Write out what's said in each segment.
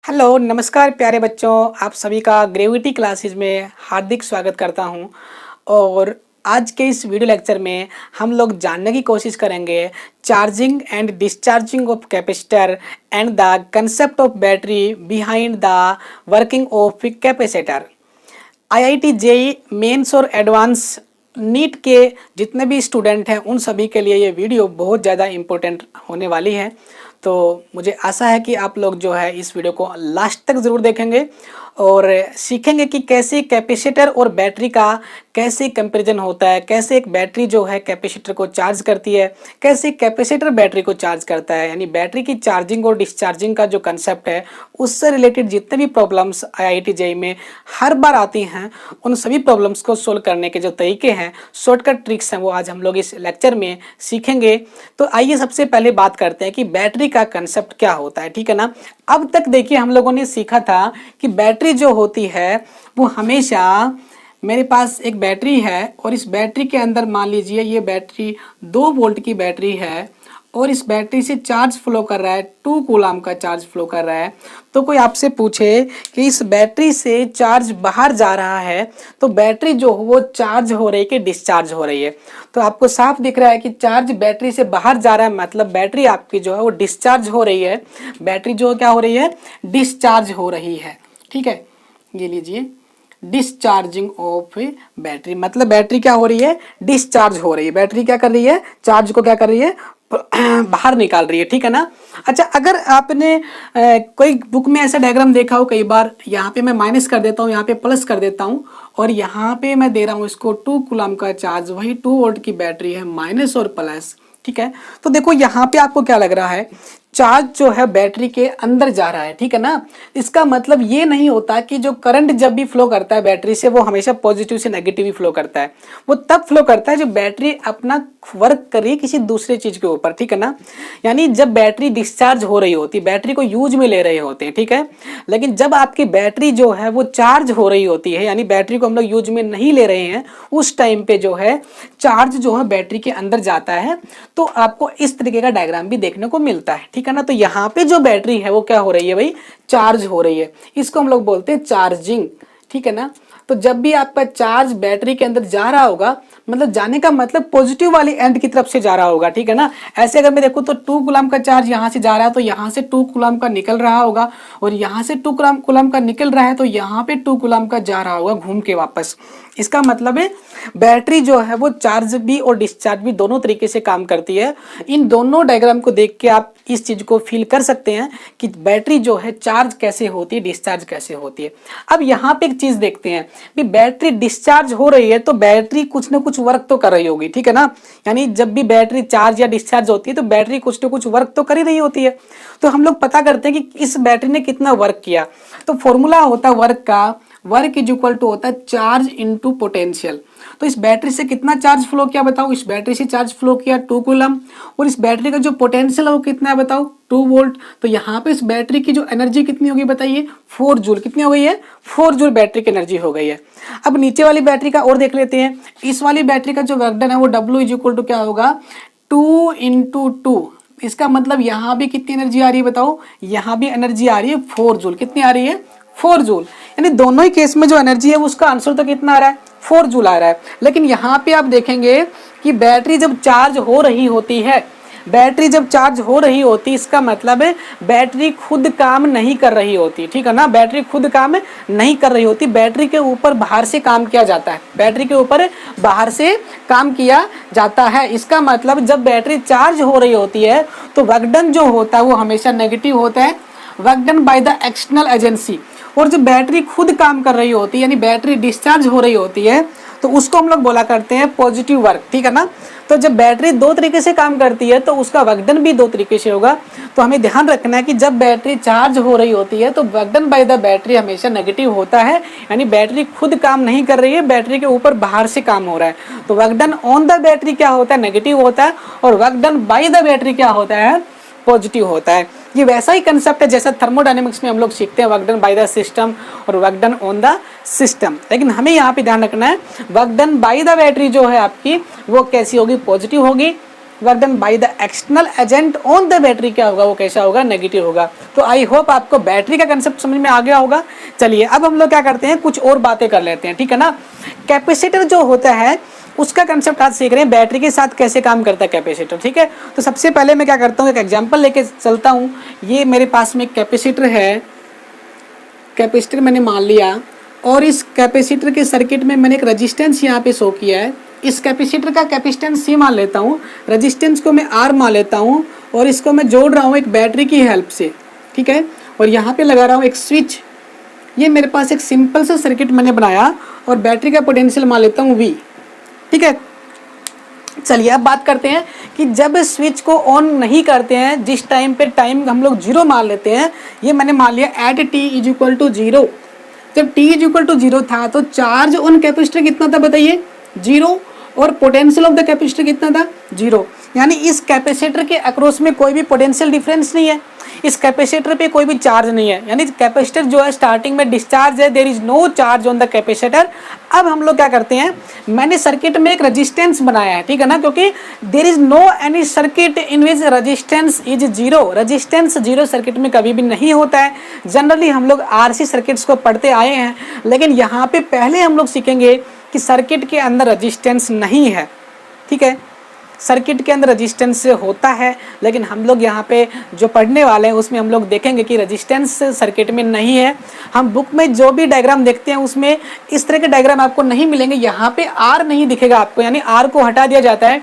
Hello नमस्कार प्यारे बच्चों, आप सभी का ग्रेविटी क्लासेस में हार्दिक स्वागत करता हूं। और आज के इस वीडियो लेक्चर में हम लोग जानने की कोशिश करेंगे charging and discharging of capacitor and the concept of battery behind the working of capacitor. IIT JEE Mains और एडवांस नीट के जितने भी स्टूडेंट हैं उन सभी के लिए ये वीडियो बहुत ज़्यादा इम्पोर्टेंट होने वाली है। तो मुझे आशा है कि आप लोग जो है इस वीडियो को लास्ट तक ज़रूर देखेंगे और सीखेंगे कि कैसे कैपेसिटर और बैटरी का कैसे कंपैरिजन होता है, कैसे एक बैटरी जो है कैपेसिटर को चार्ज करती है, कैसे कैपेसिटर बैटरी को चार्ज करता है। यानी बैटरी की चार्जिंग और डिस्चार्जिंग का जो कंसेप्ट है उससे रिलेटेड जितने भी प्रॉब्लम्स आईआईटी जेईई में हर बार आती हैं उन सभी प्रॉब्लम्स को सोल्व करने के जो तरीके हैं, शॉर्टकट ट्रिक्स हैं, वो आज हम लोग इस लेक्चर में सीखेंगे। तो आइए सबसे पहले बात करते हैं कि बैटरी का कंसेप्ट क्या होता है। ठीक है ना। अब तक देखिए हम लोगों ने सीखा था कि बैटरी जो होती है वो हमेशा, मेरे पास एक बैटरी है और इस बैटरी के अंदर मान लीजिए ये बैटरी 2 वोल्ट की बैटरी है और इस बैटरी से चार्ज फ्लो कर रहा है, 2 कूलम का चार्ज फ्लो कर रहा है। तो कोई आपसे पूछे कि इस बैटरी से चार्ज बाहर जा रहा है तो बैटरी जो हो वो चार्ज हो रही है कि डिस्चार्ज हो रही है। तो आपको साफ दिख रहा है कि चार्ज बैटरी से बाहर जा रहा है, मतलब बैटरी आपकी जो है वो डिस्चार्ज हो रही है। बैटरी जो क्या हो रही है, डिस्चार्ज हो रही है। ठीक है, ये लीजिए, डिस्चार्जिंग ऑफ बैटरी, मतलब बैटरी क्या हो रही है, डिस्चार्ज हो रही है। बैटरी क्या कर रही है, चार्ज को क्या कर रही है, बाहर निकाल रही है। ठीक है ना। अच्छा, अगर आपने कोई बुक में ऐसा डायग्राम देखा हो, कई बार यहाँ पे मैं माइनस कर देता हूँ, यहाँ पे प्लस कर देता हूँ और यहाँ पे मैं दे रहा हूँ इसको 2 कूलम का चार्ज, वही 2 वोल्ट की बैटरी है, माइनस और प्लस। ठीक है, तो देखो यहाँ पे आपको क्या लग रहा है, चार्ज जो है बैटरी के अंदर जा रहा है। ठीक है ना। इसका मतलब ये नहीं होता कि जो करंट जब भी फ्लो करता है बैटरी से वो हमेशा पॉजिटिव से नेगेटिव ही फ्लो करता है। वो तब फ्लो करता है जब बैटरी अपना वर्क कर रही है किसी दूसरे चीज के ऊपर। ठीक है ना। यानी जब बैटरी डिस्चार्ज हो रही होती है, बैटरी को यूज में ले रहे होते हैं। ठीक है, लेकिन जब आपकी बैटरी जो है वो चार्ज हो रही होती है, यानी बैटरी को हम लोग यूज में नहीं ले रहे हैं, उस टाइम पे जो है चार्ज जो है बैटरी के अंदर जाता है। तो आपको इस तरीके का डायग्राम भी देखने को मिलता है। ठीक है ना। तो यहाँ पे जो बैटरी है वो क्या हो रही है भाई, चार्ज हो रही है। इसको हम लोग बोलते हैं चार्जिंग। ठीक है ना। तो जब भी आपका चार्ज बैटरी के अंदर जा रहा होगा, मतलब जाने का मतलब पॉजिटिव वाली एंड की तरफ से जा रहा होगा। ठीक है ना। ऐसे अगर मैं देखूं तो 2 कूलम का चार्ज यहाँ से जा रहा है तो यहाँ से 2 कूलम का निकल रहा होगा और यहाँ से 2 कूलम का निकल रहा है तो यहाँ पे 2 कूलम का जा रहा होगा घूम के वापस। इसका मतलब है बैटरी जो है वो चार्ज भी और डिस्चार्ज भी दोनों तरीके से काम करती है। इन दोनों डायग्राम को देख के आप इस चीज को फील कर सकते हैं कि बैटरी जो है चार्ज कैसे होती है, डिस्चार्ज कैसे होती है। अब यहाँ पे एक चीज देखते हैं कि बैटरी डिस्चार्ज हो रही है तो बैटरी कुछ ना कुछ वर्क तो कर रही होगी। ठीक है ना। यानी जब भी बैटरी चार्ज या डिस्चार्ज होती है तो बैटरी कुछ ना कुछ वर्क तो कर ही रही होती है। तो हम लोग पता करते हैं कि इस बैटरी ने कितना वर्क किया। तो फॉर्मूला होता है वर्क का, वर्क इज इक्वल टू होता है चार्ज इनटू पोटेंशियल। तो इस बैटरी से कितना चार्ज फ्लो किया बताओ, इस बैटरी से चार्ज फ्लो किया 2 कूलम और इस बैटरी का जो पोटेंशियल है वो कितना है बताओ, 2 वोल्ट। तो यहाँ पे इस बैटरी की जो एनर्जी कितनी होगी बताइए, 4 जूल। कितनी हो गई है, 4 जूल बैटरी की एनर्जी हो गई है। अब नीचे वाली बैटरी का और देख लेते हैं। इस वाली बैटरी का जो वर्क डन है वो W इज इक्वल टू क्या होगा, 2 इंटू 2। इसका मतलब यहाँ भी कितनी एनर्जी आ रही है बताओ, यहाँ भी एनर्जी आ रही है 4 जूल। कितनी आ रही है, 4 जूल। यानी दोनों ही केस में जो एनर्जी है उसका आंसर तो कितना आ रहा है, 4 जूल आ रहा है। लेकिन यहाँ पे आप देखेंगे कि बैटरी जब चार्ज हो रही होती है, बैटरी जब चार्ज हो रही होती, इसका मतलब है बैटरी खुद काम नहीं कर रही होती। ठीक है ना। बैटरी खुद काम नहीं कर रही होती, बैटरी के ऊपर बाहर से काम किया जाता है, बैटरी के ऊपर बाहर से काम किया जाता है। इसका मतलब जब बैटरी चार्ज हो रही होती है तो वर्क डन जो होता है वो हमेशा नेगेटिव होता है, work done by the external agency. और जब बैटरी खुद काम कर रही होती है यानी बैटरी डिस्चार्ज हो रही होती है तो उसको हम लोग बोला करते हैं पॉजिटिव वर्क। ठीक है ना। तो जब बैटरी 2 तरीके से काम करती है तो उसका वर्क डन भी 2 तरीके से होगा। तो हमें ध्यान रखना है कि जब बैटरी चार्ज हो रही होती है तो work done by the battery हमेशा नेगेटिव होता है, यानी बैटरी खुद काम नहीं कर रही है, बैटरी के ऊपर बाहर से काम हो रहा है। तो work done on the battery क्या होता है, नेगेटिव होता है, और work done by the battery क्या होता है, पॉजिटिव होता है। ये वैसा ही कंसेप्ट है जैसा थर्मोडायनेमिक्स में हम लोग सीखते हैं work done by the system और work done on the system. लेकिन हमें यहाँ पे ध्यान रखना है work done by the battery जो है आपकी वो कैसी होगी, पॉजिटिव होगी। Work done by the external agent on the battery क्या होगा, वो कैसा होगा, नेगेटिव होगा। तो आई होप आपको बैटरी का कंसेप्ट समझ में आ गया होगा। चलिए अब हम लोग क्या करते हैं, कुछ और बातें कर लेते हैं, ठीक है ना। कैपेसिटर जो होता है उसका कंसेप्ट आज सीख रहे हैं, बैटरी के साथ कैसे काम करता है कैपेसिटर, ठीक है। तो सबसे पहले मैं क्या करता हूँ, एक एग्जांपल लेके चलता हूँ। ये मेरे पास में एक कैपेसिटर है, कैपेसिटर मैंने मान लिया, और इस कैपेसिटर के सर्किट में मैंने एक रेजिस्टेंस यहाँ पे शो किया है। इस कैपेसिटर का कैपेसिटेंस C मान लेता हूँ, रेजिस्टेंस को मैं R मान लेता हूँ, और इसको मैं जोड़ रहा हूँ एक बैटरी की हेल्प से, ठीक है। और यहाँ पे लगा रहा हूँ एक स्विच। ये मेरे पास एक सिंपल सा सर्किट मैंने बनाया, और बैटरी का पोटेंशियल मान लेता हूँ V, ठीक है। चलिए अब बात करते हैं कि जब स्विच को ऑन नहीं करते हैं, जिस टाइम पे टाइम हम लोग 0 मान लेते हैं, ये मैंने मान लिया एट t = 0। जब t = 0 था तो चार्ज ऑन कैपेसिटर कितना था बताइए, 0, और पोटेंशियल ऑफ द कैपेसिटर कितना था, 0। यानी इस कैपेसिटर के अक्रॉस में कोई भी पोटेंशियल डिफरेंस नहीं है, इस कैपेसिटर पे कोई भी चार्ज नहीं है, यानी कैपेसिटर जो है स्टार्टिंग में डिस्चार्ज है, there is no charge on the capacitor. अब हम लोग क्या करते हैं, मैंने सर्किट में एक रेजिस्टेंस बनाया है, ठीक है ना, क्योंकि there is no any circuit in which resistance is 0। Resistance 0 circuit में कभी भी नहीं होता है। जनरली हम लोग RC सर्किट्स को पढ़ते आए हैं, लेकिन यहाँ पे पहले हम लोग सीखेंगे कि सर्किट के अंदर रेजिस्टेंस नहीं है, ठीक है। सर्किट के अंदर रेजिस्टेंस होता है, लेकिन हम लोग यहाँ पे जो पढ़ने वाले हैं उसमें हम लोग देखेंगे कि रेजिस्टेंस सर्किट में नहीं है। हम बुक में जो भी डायग्राम देखते हैं उसमें इस तरह के डायग्राम आपको नहीं मिलेंगे, यहाँ पे R नहीं दिखेगा आपको, यानी R को हटा दिया जाता है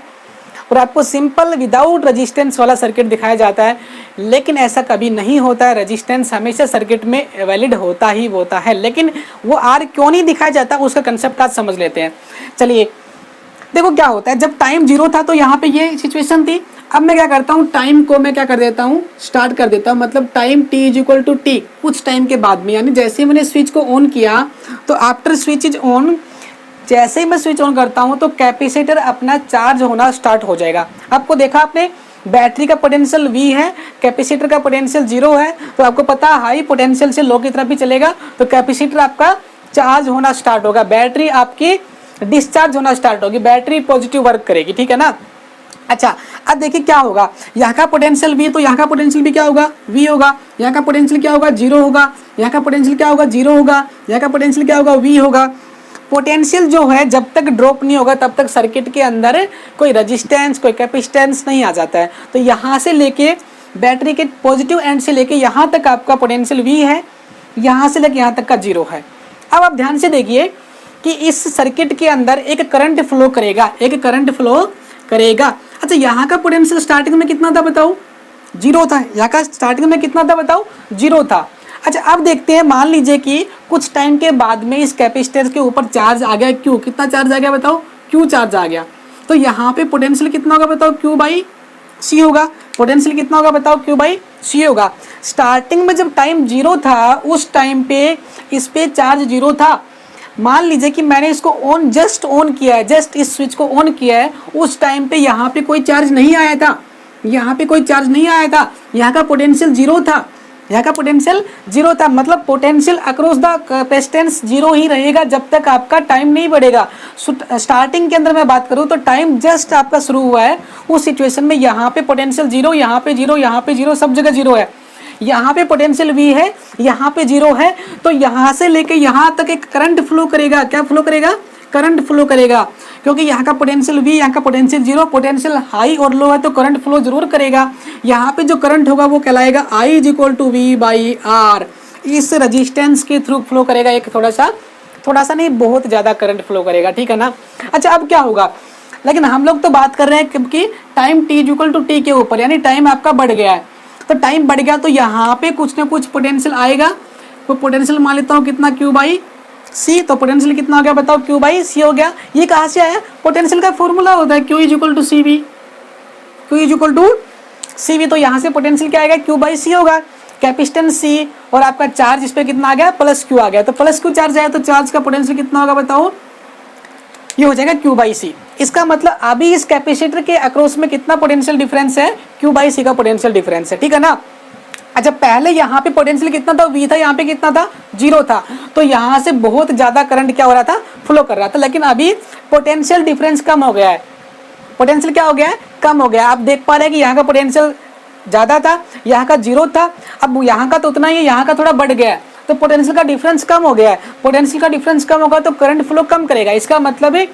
और आपको सिंपल विदाउट रेजिस्टेंस वाला सर्किट दिखाया जाता है। लेकिन ऐसा कभी नहीं होता है, रेजिस्टेंस हमेशा सर्किट में वैलिड होता ही होता है, लेकिन वो R क्यों नहीं दिखाया जाता उसका कंसेप्ट आज समझ लेते हैं। चलिए देखो क्या होता है, जब टाइम 0 था तो यहाँ पे ये सिचुएशन थी। अब मैं क्या करता हूँ, टाइम को मैं क्या कर देता हूँ, स्टार्ट कर देता हूँ, मतलब टाइम t = t, कुछ टाइम के बाद में, यानी जैसे ही मैंने स्विच को ऑन किया तो आफ्टर स्विच इज ऑन, जैसे ही मैं स्विच ऑन करता हूँ तो कैपेसिटर अपना चार्ज होना स्टार्ट हो जाएगा। आपको देखा आपने, बैटरी का पोटेंशियल V है, कैपेसिटर का पोटेंशियल 0 है, तो आपको पता हाई पोटेंशियल से लो की तरफ भी चलेगा तो कैपेसिटर आपका चार्ज होना स्टार्ट होगा, बैटरी आपकी डिस्चार्ज होना स्टार्ट होगी, बैटरी पॉजिटिव वर्क करेगी, ठीक है ना। अच्छा अब देखिए क्या होगा, यहाँ का पोटेंशियल V, तो यहाँ का पोटेंशियल भी क्या होगा, V होगा। यहाँ का पोटेंशियल क्या होगा, 0 होगा। यहाँ का पोटेंशियल क्या होगा, 0 होगा। यहाँ का पोटेंशियल क्या होगा, V होगा। पोटेंशियल जो है जब तक ड्रॉप नहीं होगा तब तक सर्किट के अंदर कोई रेजिस्टेंस, कोई कैपेसिटेंस नहीं आ जाता है। तो यहाँ से लेके बैटरी के पॉजिटिव एंड से लेके यहाँ तक आपका पोटेंशियल V है, यहाँ से लेके यहाँ तक का 0 है। अब आप ध्यान से देखिए कि इस सर्किट के अंदर एक करंट फ्लो करेगा, एक करंट फ्लो करेगा। अच्छा यहाँ का पोटेंशियल स्टार्टिंग में कितना था बताओ, 0 था। यहाँ का स्टार्टिंग में कितना था बताओ, 0 था। अच्छा अब देखते हैं, मान लीजिए कि कुछ टाइम के बाद में इस कैपेसिटर के ऊपर चार्ज आ गया, Q, कितना चार्ज आ गया बताओ, Q चार्ज आ गया। तो यहाँ पे पोटेंशियल कितना होगा बताओ, Q/C होगा। पोटेंशियल कितना होगा बताओ, Q/C होगा। स्टार्टिंग में जब टाइम 0 था उस टाइम पे इस पे चार्ज 0 था। मान लीजिए कि मैंने इसको ऑन, जस्ट ऑन किया है, जस्ट इस स्विच को ऑन किया है, उस टाइम पे यहाँ पे कोई चार्ज नहीं आया था, यहाँ पे कोई चार्ज नहीं आया था, यहाँ का पोटेंशियल 0 था, यहाँ का पोटेंशियल 0 था। मतलब पोटेंशियल अक्रॉस द कैपेसिटेंस 0 ही रहेगा जब तक आपका टाइम नहीं बढ़ेगा। स्टार्टिंग के अंदर मैं बात करूँ तो टाइम जस्ट आपका शुरू हुआ है, उस सिचुएशन में यहाँ पे पोटेंशियल 0, यहाँ पे 0, यहाँ पे 0, सब जगह 0 है। यहाँ पे पोटेंशियल V है, यहाँ पे 0 है, तो यहाँ से लेके यहाँ तक एक करंट फ्लो करेगा। क्या फ्लो करेगा, करंट फ्लो करेगा, क्योंकि यहाँ का पोटेंशियल V, यहाँ का पोटेंशियल 0, पोटेंशियल हाई और लो है तो करंट फ्लो जरूर करेगा। यहाँ पे जो करंट होगा वो कहलाएगा I = V/R, इस रेजिस्टेंस के थ्रू फ्लो करेगा। एक थोड़ा सा नहीं, बहुत ज़्यादा करंट फ्लो करेगा, ठीक है ना। अच्छा अब क्या होगा, लेकिन हम लोग तो बात कर रहे हैं क्योंकि टाइम t = t के ऊपर, यानी टाइम आपका बढ़ गया है। तो टाइम बढ़ गया तो यहाँ पे कुछ ना कुछ पोटेंशियल आएगा। तो पोटेंशियल मान लेता हूँ कितना, Q/C। तो पोटेंशियल कितना हो गया बताओ, Q/C हो गया। ये कहाँ से आया, पोटेंशियल का फॉर्मूला होता है Q = CV, Q = CV। तो यहाँ से पोटेंशियल क्या आएगा, Q/C होगा। कैपेसिटेंस C और आपका चार्ज इस पर कितना आ गया, +Q आ गया। तो +Q चार्ज आया तो चार्ज का पोटेंशियल कितना होगा बताओ, ये हो जाएगा Q/C। इसका मतलब अभी इस कैपेसिटर के अक्रॉस में कितना पोटेंशियल डिफरेंस है, Q/C का पोटेंशियल डिफरेंस है, ठीक है ना। अच्छा पहले यहाँ पे पोटेंशियल कितना था, V था, यहाँ पे कितना था, 0 था, तो यहाँ से बहुत ज्यादा करंट क्या हो रहा था, फ्लो कर रहा था। लेकिन अभी पोटेंशियल डिफरेंस कम हो गया है, पोटेंशियल क्या हो गया है, कम हो गया। आप देख पा रहे हैं कि यहाँ का पोटेंशियल ज़्यादा था, यहाँ का 0 था, अब यहाँ का तो उतना ही है, यहाँ का थोड़ा बढ़ गया है, तो पोटेंशियल का डिफरेंस कम हो गया है। पोटेंशियल का डिफरेंस कम होगा तो करंट फ्लो कम करेगा। इसका मतलब है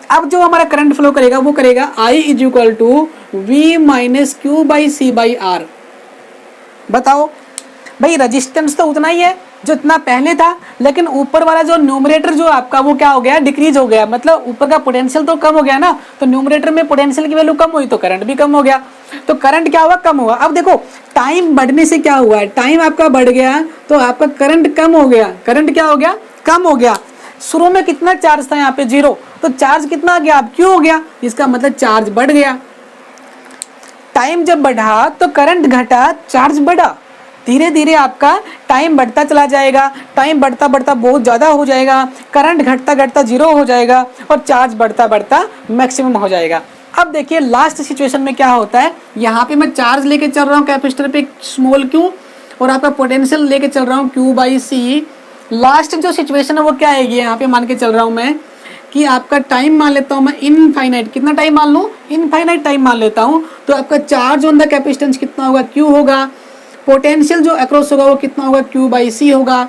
अब जो हमारा करंट फ्लो करेगा वो करेगा I is equal to V minus Q by C by R. बताओ भाई, रजिस्टेंस तो उतना ही है जो इतना पहले था, लेकिन ऊपर वाला जो न्यूमरेटर जो आपका वो क्या हो गया, डिक्रीज हो गया। मतलब ऊपर का पोटेंशियल तो कम हो गया ना, तो न्यूमरेटर में पोटेंशियल की वैल्यू कम हुई तो करंट भी कम हो गया। तो करंट क्या हुआ, कम हुआ। अब देखो टाइम बढ़ने से क्या हुआ, टाइम आपका बढ़ गया तो आपका करंट कम हो गया। करंट क्या हो गया, कम हो गया। शुरू में कितना चार्ज था यहाँ पे 0, तो चार्ज कितना आ गया, अब क्यों हो गया, इसका मतलब चार्ज बढ़ गया। टाइम जब बढ़ा तो करंट घटा, चार्ज बढ़ा। धीरे धीरे आपका टाइम बढ़ता चला जाएगा, टाइम बढ़ता बढ़ता बहुत ज़्यादा हो जाएगा, करंट घटता घटता 0 हो जाएगा और चार्ज बढ़ता बढ़ता मैक्सिमम हो जाएगा। अब देखिए लास्ट सिचुएशन में क्या होता है, यहाँ पे मैं चार्ज लेके चल रहा हूँ कैपेसिटर पे स्मॉल क्यू और आपका पोटेंशियल लेके चल रहा हूँ क्यू बाई सी। लास्ट जो सिचुएशन है वो क्या आएगी, यहाँ पे मान के चल रहा हूँ मैं कि आपका टाइम मान लेता हूँ मैं इनफाइनाइट। कितना टाइम मान लूँ, इनफाइनाइट टाइम मान लेता हूँ। तो आपका चार्ज ऑन द कैपेसिटेंस कितना होगा, क्यू होगा। पोटेंशियल जो अक्रॉस होगा वो कितना होगा, क्यू बाई सी होगा।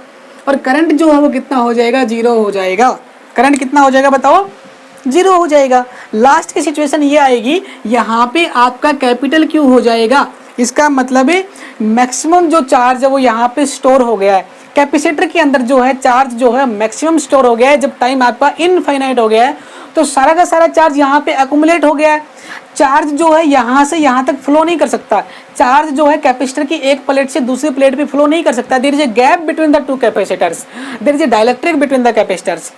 और करंट जो है वो कितना हो जाएगा, 0 हो जाएगा। करंट कितना हो जाएगा बताओ, 0 हो जाएगा। लास्ट की सिचुएशन ये आएगी, यहाँ पे आपका कैपिटल क्यू हो जाएगा। इसका मतलब है मैक्सिमम जो चार्ज है वो यहाँ पे स्टोर हो गया है। कैपेसिटर के अंदर जो है चार्ज जो है मैक्सिमम स्टोर हो गया है। जब टाइम आपका इनफाइनाइट हो गया है तो सारा का सारा चार्ज यहाँ पे अकुमुलेट हो गया है। चार्ज जो है यहाँ से यहाँ तक फ्लो नहीं कर सकता। चार्ज जो है कैपेसिटर की एक प्लेट से दूसरी प्लेट पे फ्लो नहीं कर सकता। There is a gap between the two capacitors, there is a dielectric between the capacitors.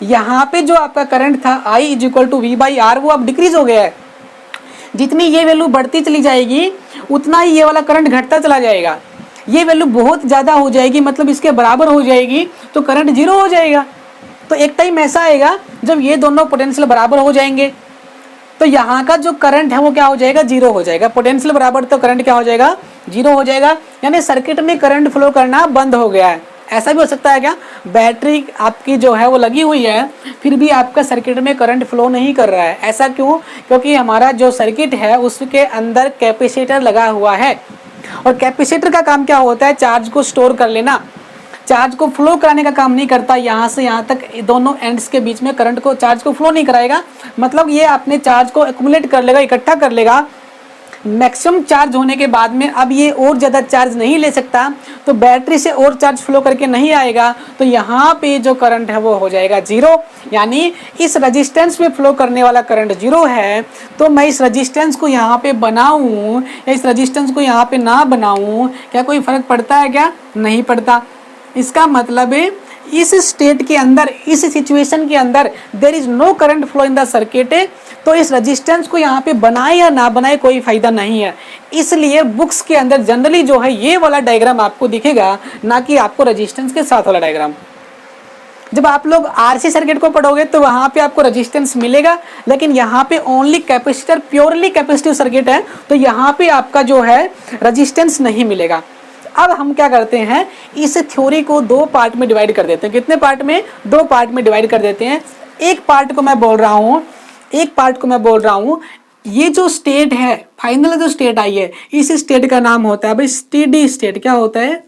यहाँ पे जो आपका करंट था I is equal to V by R वो अब डिक्रीज हो गया है। जितनी ये वैल्यू बढ़ती चली जाएगी उतना ही ये वाला करंट घटता चला जाएगा। ये वैल्यू बहुत ज़्यादा हो जाएगी, मतलब इसके बराबर हो जाएगी तो करंट 0 हो जाएगा। तो एक टाइम ऐसा आएगा जब ये दोनों पोटेंशियल बराबर हो जाएंगे तो यहाँ का जो करंट है वो क्या हो जाएगा, 0 हो जाएगा। पोटेंशियल बराबर तो करंट क्या हो जाएगा, 0 हो जाएगा। यानी सर्किट में करंट फ्लो करना बंद हो गया है। ऐसा भी हो सकता है क्या, बैटरी आपकी जो है वो लगी हुई है फिर भी आपका सर्किट में करंट फ्लो नहीं कर रहा है। ऐसा क्यों, क्योंकि हमारा जो सर्किट है उसके अंदर कैपेसिटर लगा हुआ है और कैपेसिटर का काम क्या होता है, चार्ज को स्टोर कर लेना, चार्ज को फ्लो कराने का काम नहीं करता। यहाँ से यहाँ तक दोनों एंड्स के बीच में करंट को, चार्ज को फ्लो नहीं कराएगा। मतलब ये अपने चार्ज को एक्युमुलेट कर लेगा, इकट्ठा कर लेगा। मैक्सिमम चार्ज होने के बाद में अब ये और ज़्यादा चार्ज नहीं ले सकता, तो बैटरी से और चार्ज फ्लो करके नहीं आएगा, तो यहाँ पे जो करंट है वो हो जाएगा 0। यानी इस रजिस्टेंस में फ्लो करने वाला करंट 0 है। तो मैं इस रजिस्टेंस को यहाँ पे बनाऊँ या इस रजिस्टेंस को यहाँ पे ना बनाऊँ, क्या कोई फ़र्क पड़ता है क्या, नहीं पड़ता। इसका मतलब है इस स्टेट के अंदर, इस सिचुएशन के अंदर there is no current flow in the circuit. तो इस रेजिस्टेंस को यहाँ पे बनाए या ना बनाए कोई फायदा नहीं है। इसलिए बुक्स के अंदर जनरली जो है ये वाला डायग्राम आपको दिखेगा, ना कि आपको रेजिस्टेंस के साथ वाला डायग्राम। जब आप लोग आरसी सर्किट को पढ़ोगे तो वहाँ पे आपको रेजिस्टेंस मिलेगा, लेकिन यहाँ पे only capacitor, purely capacitive circuit है, तो यहाँ पे आपका जो है रेजिस्टेंस नहीं मिलेगा। अब हम क्या करते हैं, इस थ्योरी को 2 पार्ट में डिवाइड कर देते हैं। कितने पार्ट में, 2 पार्ट में डिवाइड कर देते हैं। एक पार्ट को मैं बोल रहा हूँ ये जो स्टेट है, फाइनल जो स्टेट आई है, इस स्टेट का नाम होता है भाई स्टेडी स्टेट। क्या होता है,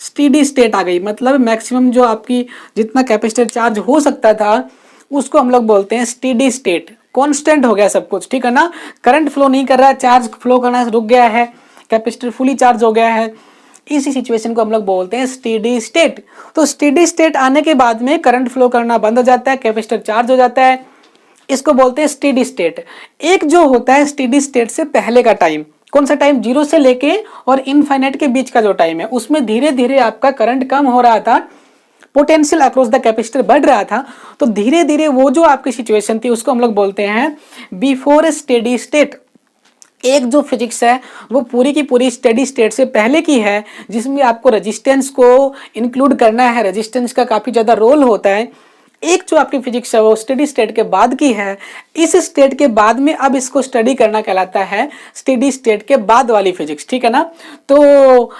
स्टेडी स्टेट आ गई। मतलब मैक्सिमम जो आपकी जितना कैपेसिटर चार्ज हो सकता था उसको हम लोग बोलते हैं स्टेडी स्टेट। कांस्टेंट हो गया सब कुछ, ठीक है ना, करंट फ्लो नहीं कर रहा है, चार्ज फ्लो करना रुक गया है, कैपेसिटर फुली चार्ज हो गया है। इसी सिचुएशन को हम लोग बोलते हैं स्टेडी स्टेट। तो स्टेडी स्टेट आने के बाद में करंट फ्लो करना बंद हो जाता है, कैपेसिटर चार्ज हो जाता है, इसको बोलते हैं स्टेडी स्टेट। एक जो होता है स्टेडी स्टेट से पहले का टाइम, कौन सा टाइम, 0 से लेके और इनफाइनाइट के बीच का जो टाइम है, उसमें धीरे धीरे आपका करंट कम हो रहा था, पोटेंशियल अक्रॉस द कैपेसिटर बढ़ रहा था। तो धीरे धीरे वो जो आपकी सिचुएशन थी उसको हम लोग बोलते हैं बिफोर स्टेडी स्टेट। एक जो फिजिक्स है वो पूरी की पूरी स्टेडी स्टेट से पहले की है, जिसमें आपको रेजिस्टेंस को इंक्लूड करना है, रेजिस्टेंस का काफ़ी ज़्यादा रोल होता है। एक जो आपकी फिजिक्स है वो स्टेडी स्टेट के बाद की है। इस स्टेट के बाद में अब इसको स्टडी करना कहलाता है स्टेडी स्टेट के बाद वाली फिजिक्स, ठीक है ना। तो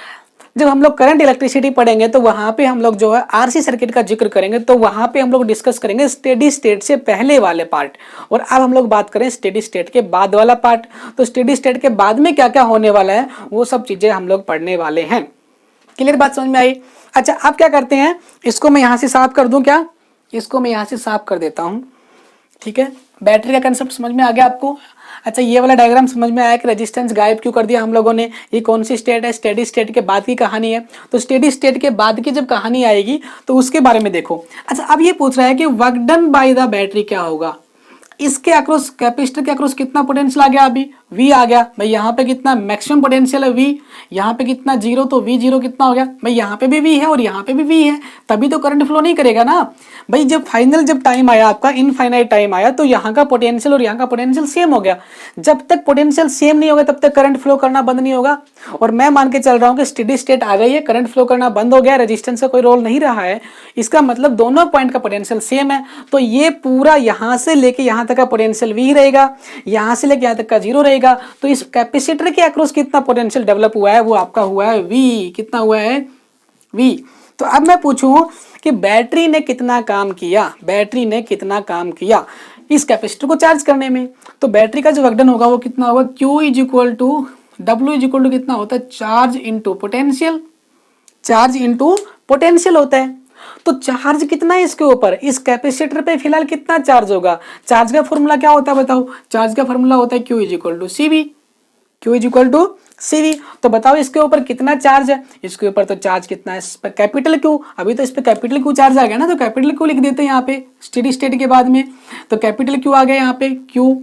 जब हम लोग करंट इलेक्ट्रिसिटी पढ़ेंगे तो वहाँ पे हम लोग जो है आरसी सर्किट का जिक्र करेंगे, तो वहाँ पे हम लोग डिस्कस करेंगे स्टेडी स्टेट से पहले वाले पार्ट, और अब हम लोग बात करें स्टेडी स्टेट के बाद वाला पार्ट। तो स्टेडी स्टेट के बाद में क्या क्या होने वाला है वो सब चीज़ें हम लोग पढ़ने वाले हैं। क्लियर बात समझ में आई? अच्छा, अब क्या करते हैं, इसको मैं यहाँ से साफ कर दूँ क्या? इसको मैं यहाँ से साफ कर देता हूँ, ठीक है। बैटरी का कंसेप्ट समझ में आ गया आपको? अच्छा, ये वाला डायग्राम समझ में आया कि रेजिस्टेंस गायब क्यों कर दिया हम लोगों ने? ये कौन सी स्टेट है? स्टेडी स्टेट के बाद की कहानी है। तो स्टेडी स्टेट के बाद की जब कहानी आएगी तो उसके बारे में देखो। अच्छा, अब ये पूछ रहा है कि work done by the battery क्या होगा? इसके अक्रॉस, कैपेसिटर के अक्रॉस कितना पोटेंशियल आ गया? अभी V आ गया भाई। यहाँ पे कितना मैक्सिमम पोटेंशियल है V, यहाँ पे कितना 0, तो V0 कितना हो गया भाई? यहाँ पे भी V है और यहाँ पे भी V है, तभी तो करंट फ्लो नहीं करेगा ना भाई। जब फाइनल जब टाइम आया आपका, इनफाइनाइट टाइम आया, तो यहाँ का पोटेंशियल और यहाँ का पोटेंशियल सेम हो गया। जब तक पोटेंशियल सेम नहीं होगा तब तक करंट फ्लो करना बंद नहीं होगा। और मैं मान के चल रहा हूँ कि स्टेडी स्टेट आ गई है, करंट फ्लो करना बंद हो गया, रेजिस्टेंस का कोई रोल नहीं रहा है। इसका मतलब दोनों पॉइंट का पोटेंशियल सेम है। तो ये पूरा यहाँ से लेके यहाँ तक का पोटेंशियल V रहेगा, यहाँ से लेके यहाँ तक का 0 रहेगा। तो इस कैपेसिटर के अक्रॉस कितना पोटेंशियल डेवलप हुआ है? वो आपका हुआ है V। कितना हुआ है? V। तो अब मैं पूछूं कि बैटरी ने कितना काम किया? बैटरी ने कितना काम किया इस कैपेसिटर को चार्ज करने में? तो बैटरी का जो वर्क डन होगा वो कितना होगा? Q is equal to W is equal to कितना होता है? Charge into potential. Charge into potential होता है। तो चार्ज कितना है इसके ऊपर? इस कैपेसिटर पे फिलहाल कितना चार्ज होगा? चार्ज का फॉर्मूला क्या होता है बताओ? चार्ज का फॉर्मूला होता है Q is equal to CV। Q is equal to CV। तो बताओ इसके ऊपर कितना चार्ज है? इसके ऊपर तो चार्ज कितना है? इस पर कैपिटल Q। अभी तो इस पे कैपिटल Q चार्ज आ गया ना, तो कैपिटल Q लिख देते हैं यहाँ पे स्टेडी स्टेट के बाद में। तो कैपिटल Q आ गया यहाँ पे Q।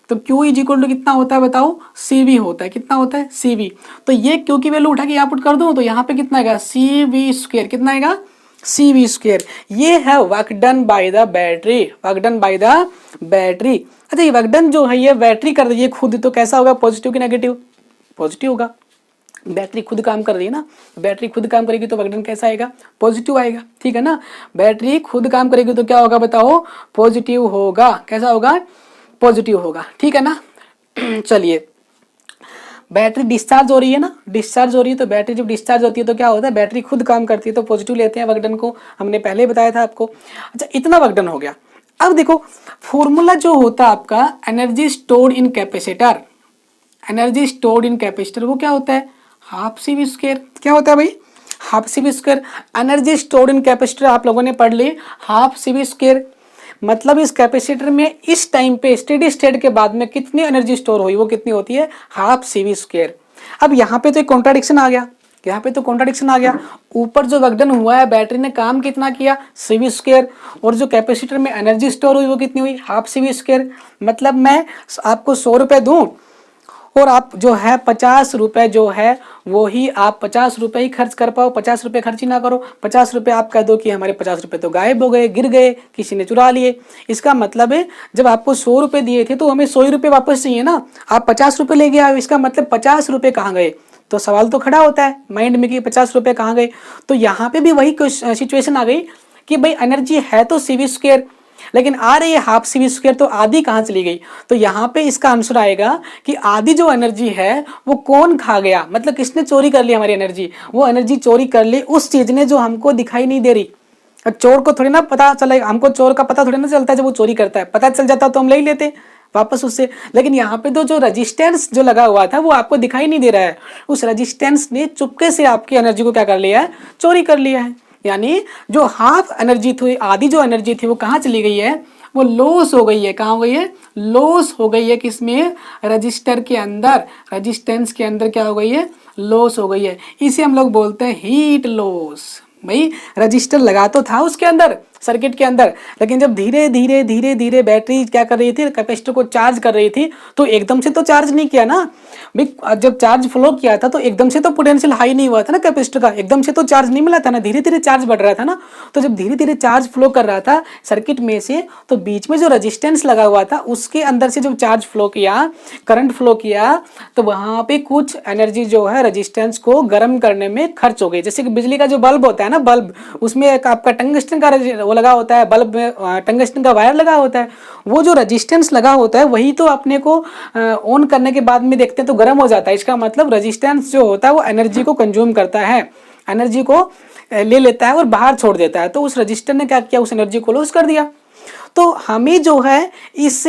तो Q इज इक्वल टू कितना होता है बताओ? CV होता है। कितना होता है? CV। तो ये Q की वैल्यू उठा के यहाँ पुट कर दो तो यहाँ पे कितना आएगा? CV square. कितना आएगा? CV square. ये है work done by the battery. Work done by the battery. अच्छा, ये वर्क डन जो है ये बैटरी कर रही है खुद, तो कैसा होगा? पॉजिटिव कि नेगेटिव? पॉजिटिव होगा। बैटरी खुद काम कर रही है ना, बैटरी खुद काम करेगी तो वर्क डन कैसा आएगा? पॉजिटिव आएगा, ठीक है ना। बैटरी खुद काम करेगी तो क्या होगा बताओ? पॉजिटिव होगा। कैसा होगा? पॉजिटिव होगा, ठीक है ना। चलिए, बैटरी डिस्चार्ज हो रही है ना, डिस्चार्ज हो रही है, तो बैटरी जब डिस्चार्ज होती है तो क्या होता है? बैटरी खुद काम करती है तो पॉजिटिव लेते हैं वर्क डन को, हमने पहले बताया था आपको। अच्छा, इतना वर्क डन हो गया। अब देखो फॉर्मूला जो होता है आपका energy stored in capacitor, energy stored in capacitor वो क्या होता है? Half CV square. क्या होता है भाई? Half CV square. Energy stored in capacitor आप लोगों ने पढ़ ली, हाफ CV स्क्वायर। मतलब इस कैपेसिटर में इस टाइम पे स्टेडी स्टेट के बाद में कितनी एनर्जी स्टोर हुई वो कितनी होती है? Half CV square. अब यहाँ पे तो एक कॉन्ट्राडिक्शन आ गया, यहाँ पे तो कॉन्ट्राडिक्शन आ गया। ऊपर जो वर्क डन हुआ है बैटरी ने काम कितना किया? CV square. और जो कैपेसिटर में एनर्जी स्टोर हुई वो कितनी हुई? Half CV square. मतलब मैं आपको 100 रुपये दूँ और आप जो है 50 रुपये जो है वो ही आप 50 रुपये ही खर्च कर पाओ, 50 रुपये खर्च ही ना करो। 50 रुपये आप कह दो कि हमारे 50 रुपये तो गायब हो गए, गिर गए, किसी ने चुरा लिए। इसका मतलब है जब आपको 100 रुपये दिए थे तो हमें 100 रुपये वापस चाहिए ना। आप 50 रुपये ले गए आए, इसका मतलब 50 रुपये कहाँ गए? तो सवाल तो खड़ा होता है माइंड में कि 50 रुपये कहाँ गए। तो यहाँ पे भी वही सिचुएशन आ गई कि भाई एनर्जी है तो CV स्क्वायर, लेकिन आ रही है हाफ CV स्क्वायर, तो आधी कहाँ चली गई? तो यहाँ पे इसका आंसर आएगा कि आधी जो एनर्जी है वो कौन खा गया? मतलब किसने चोरी कर ली हमारी एनर्जी? वो एनर्जी चोरी कर ली उस चीज ने जो हमको दिखाई नहीं दे रही। चोर को थोड़ी ना पता चलेगा, हमको चोर का पता थोड़ी ना चलता है जब वो चोरी करता है। पता चल जाता तो हम ले ही लेते वापस उससे। लेकिन यहाँ पे तो जो रेजिस्टेंस जो लगा हुआ था वो आपको दिखाई नहीं दे रहा है। उस रेजिस्टेंस ने चुपके से आपकी एनर्जी को क्या कर लिया है? चोरी कर लिया है। यानी जो हाफ एनर्जी थी, आधी जो एनर्जी थी वो कहाँ चली गई है? वो लॉस हो गई है। कहाँ हो गई है? लॉस हो गई है। किसमें? रजिस्टर के अंदर, रेजिस्टेंस के अंदर क्या हो गई है? लॉस हो गई है। इसे हम लोग बोलते हैं हीट लॉस। भाई रजिस्टर लगा तो था उसके अंदर, सर्किट के अंदर, लेकिन जब धीरे धीरे धीरे धीरे बैटरी क्या कर रही थी? कैपेसिटर को चार्ज कर रही थी, तो एकदम से तो चार्ज नहीं किया ना भाई। जब चार्ज फ्लो किया था तो एकदम से तो पोटेंशियल हाई नहीं हुआ था ना कैपेसिटर का, एकदम से तो चार्ज नहीं मिला था ना, धीरे धीरे चार्ज बढ़ रहा था ना। तो जब धीरे धीरे चार्ज फ्लो कर रहा था सर्किट में से, तो बीच में जो रेजिस्टेंस लगा हुआ था उसके अंदर से जब चार्ज फ्लो किया, करंट फ्लो किया, तो वहां पे कुछ एनर्जी जो है रेजिस्टेंस को गर्म करने में खर्च हो गई। जैसे कि बिजली का जो बल्ब होता है ना, बल्ब, उसमें एक आपका टंगस्टन का वो लगा होता है, बल्ब में टंगस्टन का वायर लगा होता है। वो जो रेजिस्टेंस लगा होता है वही तो अपने को ऑन करने के बाद में देखते हैं तो गर्म हो जाता है। इसका मतलब रेजिस्टेंस जो होता है वो एनर्जी को कंज्यूम करता है। एनर्जी को ले लेता है और बाहर छोड़ देता है। तो उस रजिस्टर ने क्या किया, उस एनर्जी को लॉस कर दिया। तो हमें जो है इस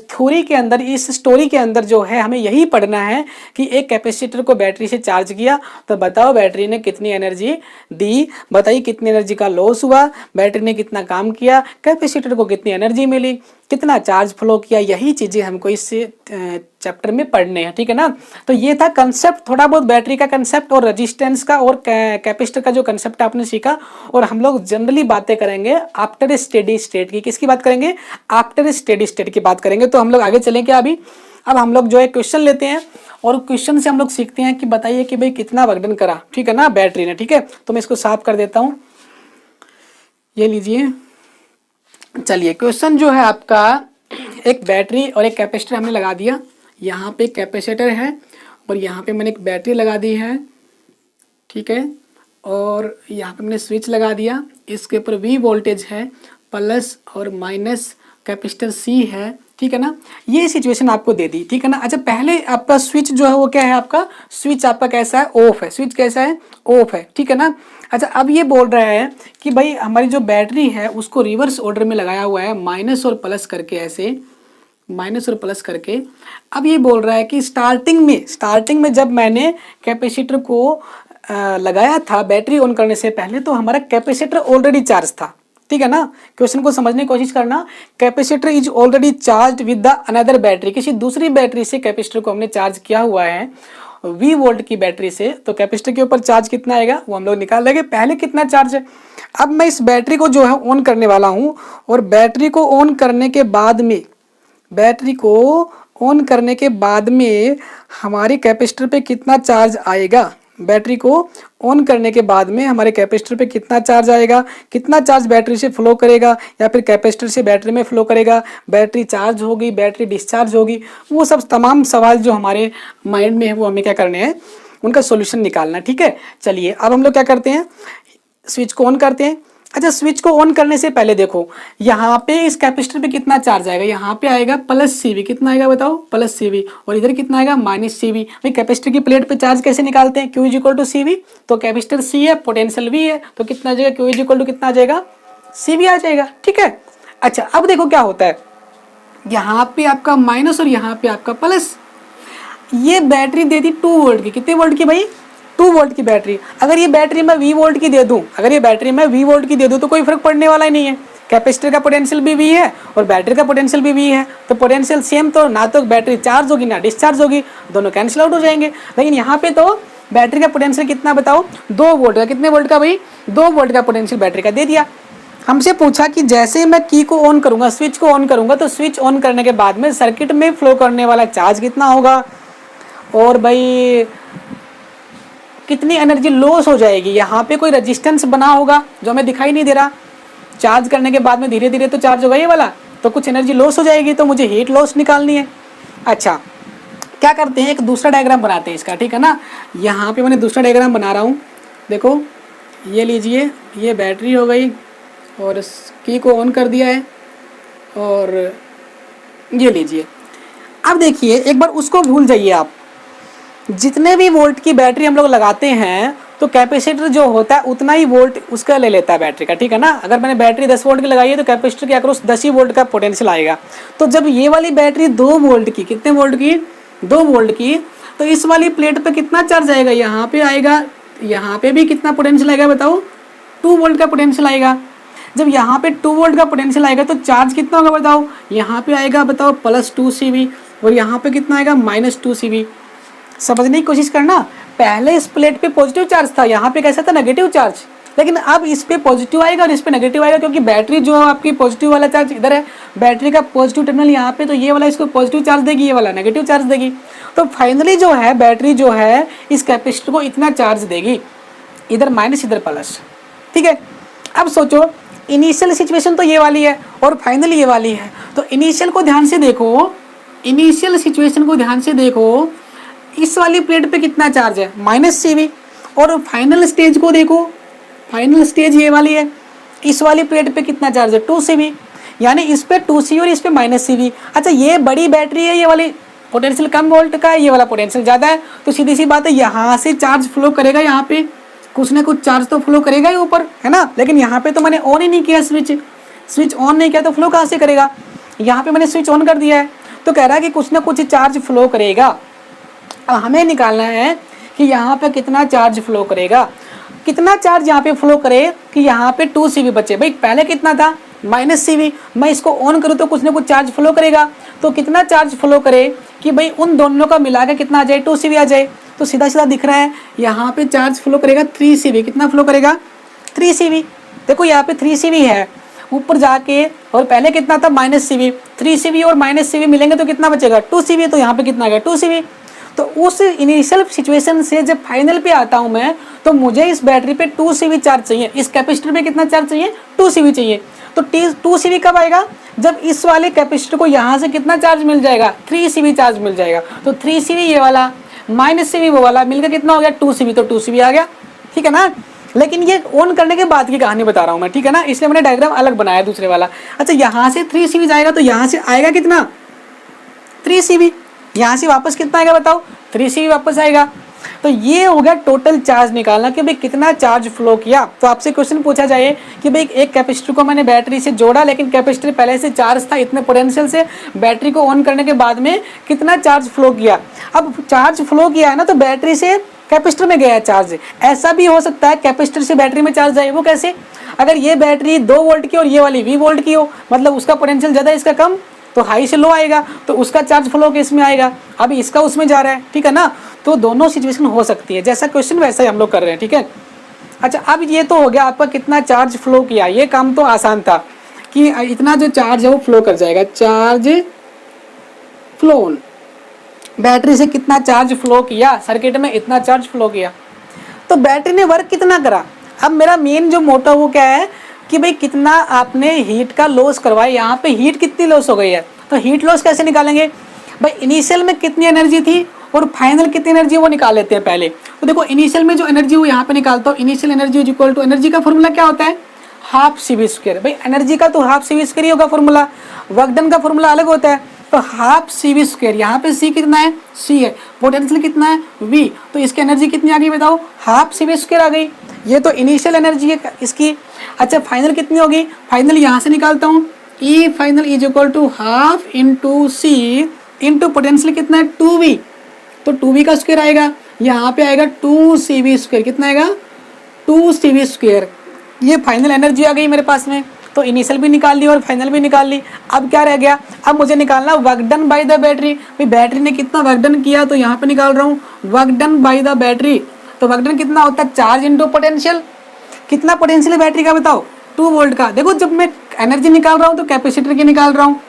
थ्योरी के अंदर, इस स्टोरी के अंदर जो है हमें यही पढ़ना है कि एक कैपेसिटर को बैटरी से चार्ज किया तो बताओ बैटरी ने कितनी एनर्जी दी, बताइए कितनी एनर्जी का लॉस हुआ, बैटरी ने कितना काम किया, कैपेसिटर को कितनी एनर्जी मिली, कितना चार्ज फ्लो किया। यही चीज़ें हमको इस चैप्टर में पढ़ने हैं, ठीक है ना। तो ये था कंसेप्ट, थोड़ा बहुत बैटरी का कंसेप्ट और रेजिस्टेंस का और कैपेसिटर का जो कंसेप्ट आपने सीखा। और हम लोग जनरली बातें करेंगे आफ्टर स्टेडी स्टेट की। किसकी बात करेंगे, आफ्टर स्टेडी स्टेट की बात करेंगे। तो हम लोग आगे चलें क्या, अभी अब हम लोग जो है क्वेश्चन लेते हैं और क्वेश्चन से हम लोग सीखते हैं कि बताइए कि भाई कितना वर्कडन करा, ठीक है ना, बैटरी ने। ठीक है, तो मैं इसको साफ कर देता हूँ, ये लीजिए। चलिए क्वेश्चन जो है आपका, एक बैटरी और एक कैपेसिटर हमने लगा दिया। यहाँ पे एक कैपेसिटर है और यहाँ पे मैंने एक बैटरी लगा दी है, ठीक है। और यहाँ पे मैंने स्विच लगा दिया, इसके ऊपर V वोल्टेज है, प्लस और माइनस कैपेसिटर C है, ठीक है ना। ये सिचुएशन आपको दे दी, ठीक है ना। अच्छा पहले आपका स्विच जो है वो क्या है, आपका स्विच आपका कैसा है, ऑफ है। स्विच कैसा है, ऑफ है, ठीक है ना। अच्छा अब ये बोल रहा है कि भाई हमारी जो बैटरी है उसको रिवर्स ऑर्डर में लगाया हुआ है, माइनस और प्लस करके, ऐसे माइनस और प्लस करके। अब ये बोल रहा है कि स्टार्टिंग में जब मैंने कैपेसिटर को लगाया था बैटरी ऑन करने से पहले, तो हमारा कैपेसिटर ऑलरेडी चार्ज था, ठीक है ना। क्वेश्चन को समझने की कोशिश करना। Capacitor is already charge with the another battery, किसी दूसरी बैटरी से कैपेसिटर को हमने चार्ज किया हुआ है V वोल्ट की बैटरी से। तो कैपेसिटर के ऊपर चार्ज कितना आएगा वो हम लोग निकाल लेंगे, पहले कितना चार्ज है। अब मैं इस बैटरी को जो है ऑन करने वाला हूँ, और बैटरी को ऑन करने के बाद में हमारे कैपेसिटर पे कितना चार्ज आएगा, बैटरी को ऑन करने के बाद में हमारे कैपेसिटर पे कितना चार्ज आएगा, कितना चार्ज बैटरी से फ्लो करेगा या फिर कैपेसिटर से बैटरी में फ्लो करेगा, बैटरी चार्ज होगी, बैटरी डिस्चार्ज होगी, वो सब तमाम सवाल जो हमारे माइंड में है वो हमें क्या करने हैं, उनका सॉल्यूशन निकालना, ठीक है। चलिए अब हम लोग क्या करते हैं, स्विच को ऑन करते हैं। अच्छा स्विच को ऑन करने से पहले देखो यहाँ पे इस कैपेसिटर पे कितना चार्ज आएगा, यहाँ पे आएगा प्लस CV, कितना आएगा बताओ, प्लस CV, और इधर कितना आएगा, माइनस CV। भाई कैपेसिटर की प्लेट पे चार्ज कैसे निकालते हैं, Q = CV, तो कैपेसिटर C है, पोटेंशियल V है, तो कितना आ जाएगा, Q = कितना आ जाएगा, CV आ जाएगा, ठीक है। अच्छा अब देखो क्या होता है, यहाँ पे आपका माइनस और यहाँ पे आपका प्लस। ये बैटरी दे दी 2 वोल्ट की, कितने वोल्ट की भाई, 2 वोल्ट की बैटरी। अगर ये बैटरी मैं V वोल्ट की दे दूं, तो कोई फर्क पड़ने वाला ही नहीं है। कैपेसिटर का पोटेंशियल भी V है और बैटरी का पोटेंशियल भी V है, तो पोटेंशियल सेम, तो ना तो बैटरी चार्ज होगी ना डिस्चार्ज होगी, दोनों कैंसिल आउट हो जाएंगे। लेकिन यहाँ पे तो बैटरी का पोटेंशियल कितना बताओ, 2 वोल्ट का। कितने वोल्ट का भाई, 2 वोल्ट का पोटेंशियल बैटरी का दे दिया। हमसे पूछा कि जैसे मैं की को ऑन करूंगा, स्विच को ऑन करूंगा, तो स्विच ऑन करने के बाद में सर्किट में फ्लो करने वाला चार्ज कितना होगा, और भाई कितनी एनर्जी लॉस हो जाएगी। यहाँ पे कोई रेजिस्टेंस बना होगा जो हमें दिखाई नहीं दे रहा, चार्ज करने के बाद में धीरे धीरे तो चार्ज होगा ये वाला, तो कुछ एनर्जी लॉस हो जाएगी, तो मुझे हीट लॉस निकालनी है। अच्छा क्या करते हैं, एक दूसरा डायग्राम बनाते हैं इसका, ठीक है ना। यहाँ पे मैंने दूसरा डायग्राम बना रहा हूँ, देखो ये लीजिए, ये बैटरी हो गई और की को ऑन कर दिया है, और ये लीजिए। अब देखिए एक बार उसको भूल जाइए आप, जितने भी वोल्ट की बैटरी हम लोग लगाते हैं तो कैपेसिटर जो होता है उतना ही वोल्ट उसका ले लेता है बैटरी का, ठीक है ना। अगर मैंने बैटरी 10 वोल्ट की लगाई है तो कैपेसिटर के अक्रॉस 10 ही वोल्ट का पोटेंशियल आएगा। तो जब ये वाली बैटरी 2 वोल्ट की, कितने वोल्ट की, 2 वोल्ट की, तो इस वाली प्लेट पे कितना चार्ज आएगा, यहाँ पे आएगा, यहाँ पे भी कितना पोटेंशियल आएगा बताओ, 2 वोल्ट का पोटेंशियल आएगा। जब यहाँ पे 2 वोल्ट का पोटेंशियल आएगा तो चार्ज कितना होगा बताओ, यहाँ पे आएगा बताओ +2 CV, और यहाँ पे कितना आएगा, -2 CV। समझने की कोशिश करना, पहले इस प्लेट पे पॉजिटिव चार्ज था, यहाँ पे कैसा था, नेगेटिव चार्ज, लेकिन अब इस पे पॉजिटिव आएगा और इस पे नेगेटिव आएगा, क्योंकि बैटरी जो है आपकी पॉजिटिव वाला चार्ज इधर है, बैटरी का पॉजिटिव टर्मिनल यहाँ पे, तो ये वाला इसको पॉजिटिव चार्ज देगी, ये वाला नेगेटिव चार्ज देगी। तो फाइनली जो है बैटरी जो है इस कैपेसिटर को इतना चार्ज देगी, इधर माइनस इधर प्लस, ठीक है। अब सोचो इनिशियल सिचुएशन तो ये वाली है और फाइनली ये वाली है, तो इनिशियल को ध्यान से देखो, इनिशियल सिचुएशन को ध्यान से देखो, इस वाली प्लेट पे कितना चार्ज है, -CV, और फाइनल स्टेज को देखो, फाइनल स्टेज ये वाली है, इस वाली प्लेट पे कितना चार्ज है, 2 CV, यानी इस पे 2 CV और इस पे -CV। अच्छा ये बड़ी बैटरी है, ये वाली पोटेंशियल कम वोल्ट का है, ये वाला पोटेंशियल ज़्यादा है, तो सीधी सी बात है यहाँ से चार्ज फ्लो करेगा यहाँ पे, कुछ ना कुछ चार्ज तो फ्लो करेगा ही ऊपर, है ना। लेकिन यहाँ पे तो मैंने ऑन ही नहीं किया स्विच ऑन नहीं किया तो फ्लो कहाँ से करेगा। यहाँ पे मैंने स्विच ऑन कर दिया है तो कह रहा है कि कुछ ना कुछ चार्ज फ्लो करेगा। अब हमें निकालना है कि यहाँ पे कितना चार्ज फ्लो करेगा, कितना चार्ज यहाँ पे फ्लो करे कि यहाँ पे 2 CV बचे। भाई पहले कितना था -CV, मैं इसको ऑन करूँ तो कुछ ना कुछ चार्ज फ्लो करेगा। तो कितना चार्ज फ्लो करे कि भाई उन दोनों का मिला के कितना आ जाए, 2 CV आ जाए। तो सीधा सीधा दिख रहा है यहाँ पे चार्ज फ्लो करेगा 3 CV। कितना फ्लो करेगा 3 CV। देखो यहाँ पे 3 CV है ऊपर जाके, और पहले कितना था -CV। 3 CV और -CV मिलेंगे तो कितना बचेगा 2 CV। तो यहाँ पे कितना आ गया 2 CV। तो उस इनिशियल सिचुएशन से जब फाइनल पे आता हूँ मैं, तो मुझे इस बैटरी पे 2 CV चार्ज चाहिए, इस कैपेसिटर पे कितना चार्ज चाहिए 2 CV चाहिए। तो 2 CV कब आएगा, जब इस वाले कैपेसिटर को यहाँ से कितना चार्ज मिल जाएगा 3 CV चार्ज मिल जाएगा। तो 3 CV ये वाला -CV वो वाला मिलकर कितना हो गया 2 CV। तो 2 CV आ गया, ठीक है ना। लेकिन ये ऑन करने के बाद की कहानी बता रहा हूँ मैं, ठीक है ना, इसलिए मैंने डायग्राम अलग बनाया दूसरे वाला। अच्छा यहाँ से 3 CV जाएगा तो यहाँ से आएगा कितना 3 CV। यहाँ से वापस कितना आएगा बताओ 3 CV वापस आएगा। तो ये हो गया टोटल चार्ज निकालना कि भाई कितना चार्ज फ्लो किया। तो आपसे क्वेश्चन पूछा जाए कि भाई एक कैपेसिटर को मैंने बैटरी से जोड़ा, लेकिन कैपेसिटर पहले से चार्ज था इतने पोटेंशियल से, बैटरी को ऑन करने के बाद में कितना चार्ज फ्लो किया। अब चार्ज फ्लो किया है ना, तो बैटरी से कैपेसिटर में गया चार्ज। ऐसा भी हो सकता है कैपेसिटर से बैटरी में चार्ज आए, वो कैसे, अगर ये बैटरी 2 वोल्ट की और ये वाली 20 वोल्ट की हो, मतलब उसका पोटेंशियल ज़्यादा इसका कम, तो हाई से लो आएगा, तो उसका चार्ज फ्लो किस में आएगा, अभी इसका उसमें जा रहा है, ठीक है ना। तो दोनों सिचुएशन हो सकती है, जैसा क्वेश्चन वैसा ही हम लोग कर रहे हैं, ठीक है। अच्छा अब ये तो हो गया आपका कितना चार्ज फ्लो किया, ये काम तो आसान था कि इतना जो चार्ज है वो फ्लो कर जाएगा, चार्ज फ्लो बैटरी से कितना चार्ज फ्लो किया, सर्किट में इतना चार्ज फ्लो किया। तो बैटरी ने वर्क कितना करा। अब मेरा मेन जो मोटो वो क्या है कि भाई कितना आपने हीट का लॉस करवाया, यहाँ पे हीट कितनी लॉस हो गई है। तो हीट लॉस कैसे निकालेंगे भाई, इनिशियल में कितनी एनर्जी थी और फाइनल कितनी एनर्जी वो निकाल लेते हैं पहले। तो देखो इनिशियल में जो एनर्जी वो यहाँ पे निकालता हूँ, initial energy is equal to, energy का फॉर्मूला क्या होता है हाफ CV²। भाई एनर्जी का तो हाफ CV² ही होगा फॉर्मूला, वर्क डन का फॉर्मूला अलग होता है। तो हाफ CV², यहाँ पे C कितना है C है, पोटेंशियल कितना है V, तो इसकी एनर्जी कितनी आ गई बताओ हाफ CV² आ गई। ये तो इनिशियल एनर्जी है इसकी। अच्छा फाइनल कितनी होगी, फाइनल यहाँ से निकालता हूँ, E final is equal to half into C into potential कितना है 2V, तो 2V का स्क्वायर आएगा, यहाँ पे आएगा 2 CV², कितना आएगा 2 CV²। ये फाइनल एनर्जी आ गई मेरे पास में, तो इनिशियल भी निकाल ली और फाइनल भी निकाल ली। अब क्या रह गया, अब मुझे निकालना work done by the battery. भाई बैटरी ने कितना वर्क डन किया, तो यहाँ पे निकाल रहा हूँ work done by the battery. तो वर्क डन कितना होता है चार्ज इंटू पोटेंशियल, कितना पोटेंशियल है बैटरी का बताओ 2 वोल्ट का। देखो जब मैं एनर्जी निकाल रहा हूँ तो कैपेसिटर की निकाल रहा हूँ,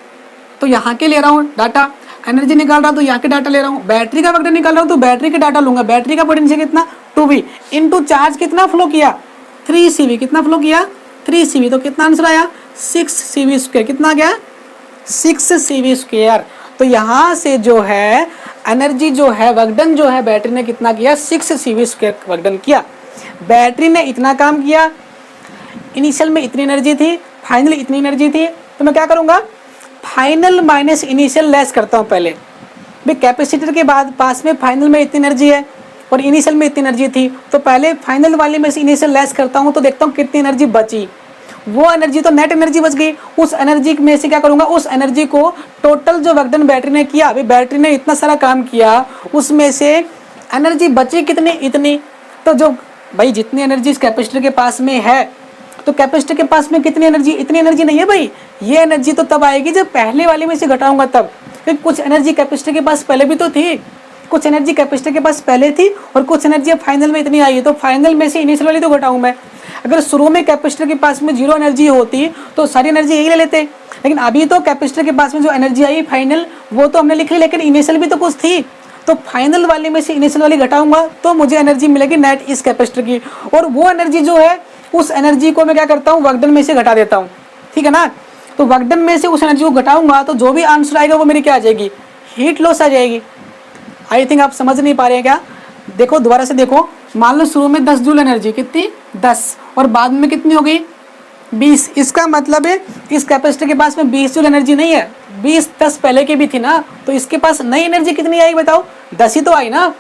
तो यहाँ के ले रहा हूँ डाटा, एनर्जी निकाल रहा हूँ तो यहाँ के डाटा ले रहा हूँ, बैटरी का वर्क डन निकाल रहा हूँ तो बैटरी के डाटा लूंगा। बैटरी का पोटेंशियल कितना 2V इंटू चार्ज कितना फ्लो किया 3 CV, कितना फ्लो किया 3 CV, तो कितना आंसर आया 6 CV², कितना आ गया 6 CV²। तो यहाँ से जो है एनर्जी जो है वर्क डन जो है बैटरी ने कितना किया 6 CV² वर्क डन किया। बैटरी ने इतना काम किया, इनिशियल में इतनी एनर्जी थी, फाइनल इतनी एनर्जी थी। तो मैं क्या करूँगा फाइनल माइनस इनिशियल लेस करता हूँ पहले। भाई कैपेसिटर के बाद पास में फाइनल में इतनी एनर्जी है और इनिशियल में इतनी एनर्जी थी, तो पहले फाइनल वाले में से इनिशियल लेस करता हूँ तो देखता हूँ कितनी एनर्जी बची। वो एनर्जी तो नेट एनर्जी बच गई, उस एनर्जी में से क्या करूँगा उस एनर्जी को टोटल जो वर्क डन बैटरी ने किया, अभी बैटरी ने इतना सारा काम किया उसमें से एनर्जी बची कितनी इतनी। तो जो भाई जितनी एनर्जी इस कैपेसिटर के पास में है, तो कैपेसिटर के पास में कितनी एनर्जी, इतनी एनर्जी नहीं है भाई। ये एनर्जी तो तब आएगी जब पहले वाले में से घटाऊंगा तब, क्योंकि कुछ एनर्जी कैपेसिटर के पास पहले भी तो थी, कुछ एनर्जी कैपेसिटर के पास पहले थी और कुछ एनर्जी फाइनल में इतनी आई है, तो फाइनल में से इनिशियल वाली तो घटाऊं मैं। अगर शुरू में कैपेसिटर के पास में 0 एनर्जी होती तो सारी एनर्जी यही ले लेते, लेकिन अभी तो कैपेसिटर के पास में जो एनर्जी आई फाइनल वो तो हमने लिख ली, लेकिन इनिशियल भी तो कुछ थी। तो फाइनल वाले में से इनिशियल वाली घटाऊंगा तो मुझे एनर्जी मिलेगी नेट इस कैपेसिटर की, और वो एनर्जी जो है उस एनर्जी को मैं क्या करता हूँ वर्क डन में से घटा देता हूँ, ठीक है ना। तो वर्क डन में से उस एनर्जी को घटाऊंगा तो जो भी आंसर आएगा वो मेरी क्या आ जाएगी हीट लॉस आ जाएगी। आई थिंक आप समझ नहीं पा रहे हैं क्या। देखो दोबारा से देखो, मान लो शुरू में 10 जूल एनर्जी कितनी 10 और बाद में कितनी हो गई 20। इसका मतलब है इस कैपेसिटर के पास में 20 जूल एनर्जी नहीं है, 20 10 पहले की भी थी ना, तो इसके पास नई एनर्जी कितनी आई बताओ 10 ही तो आई ना।